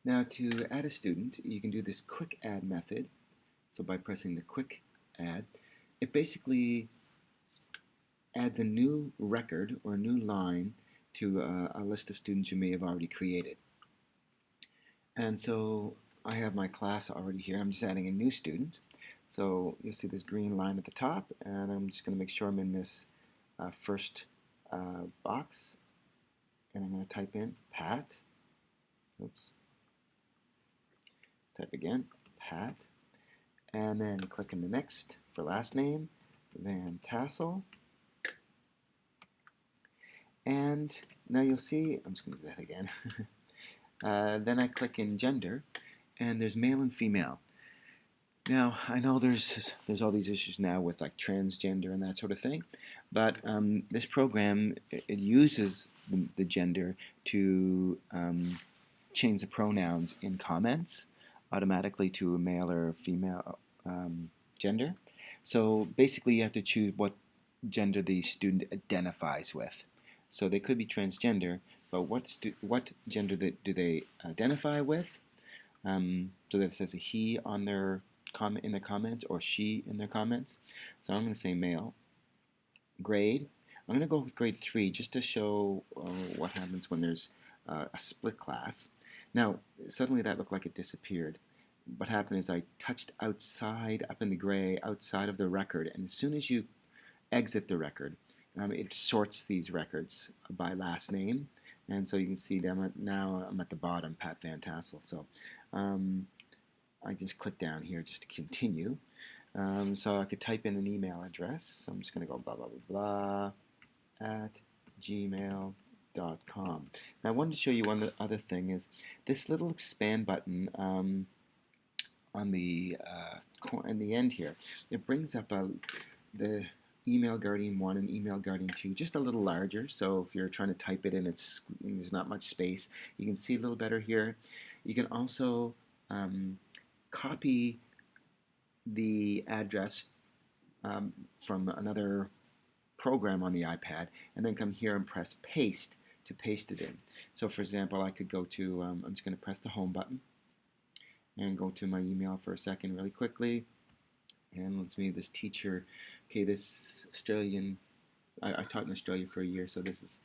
Now to add a student, you can do this QuickAdd method. So by pressing the QuickAdd, it basically adds a new record or a new line to a list of students you may have already created. And so I have my class already here. I'm just adding a new student. So you'll see this green line at the top, and I'm just going to make sure I'm in this first box, and I'm going to type in Pat. Oops. Type again, Pat, and then click in the next for last name, Van Tassel. And now you'll see, I'm just going to do that again. Then I click in gender, and there's male and female. Now, I know there's all these issues now with like transgender and that sort of thing, but this program, it uses the gender to change the pronouns in comments automatically to a male or female gender. So basically you have to choose what gender the student identifies with. So they could be transgender, but what gender do they identify with? So that it says a he on their comment in the comments or she in their comments. So I'm going to say male. Grade. I'm going to go with grade 3 just to show what happens when there's a split class. Now suddenly that looked like it disappeared. What happened is I touched outside, up in the gray, outside of the record, and as soon as you exit the record, it sorts these records by last name, and so you can see them now I'm at the bottom, Pat Van Tassel. So I just click down here just to continue. So I could type in an email address. So I'm just going to go blah blah blah blah at gmail.com. Now I wanted to show you one other thing is this little expand button on the in the end here. It brings up the Email Guardian 1 and Email Guardian 2 just a little larger, so if you're trying to type it in, there's not much space. You can see a little better here. You can also copy the address from another program on the iPad and then come here and press paste to paste it in. So for example, I could go to, I'm just going to press the home button and go to my email for a second really quickly. And let's meet this teacher. Okay, this Australian, I taught in Australia for a year, so this is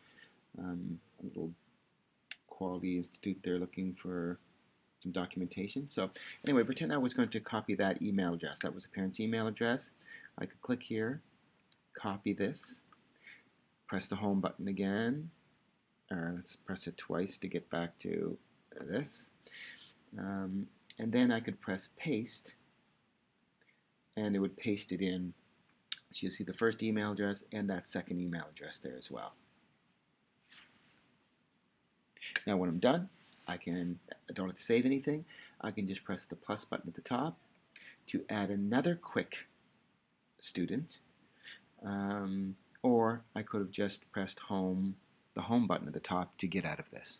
a little quality institute. They're looking for some documentation. So anyway, pretend I was going to copy that email address. That was a parent's email address. I could click here, copy this, press the home button again, or let's press it twice to get back to this. And then I could press paste, and it would paste it in. So you see the first email address and that second email address there as well. Now when I'm done, I don't have to save anything. I can just press the plus button at the top to add another quick student, or I could have just pressed home, the home button at the top to get out of this.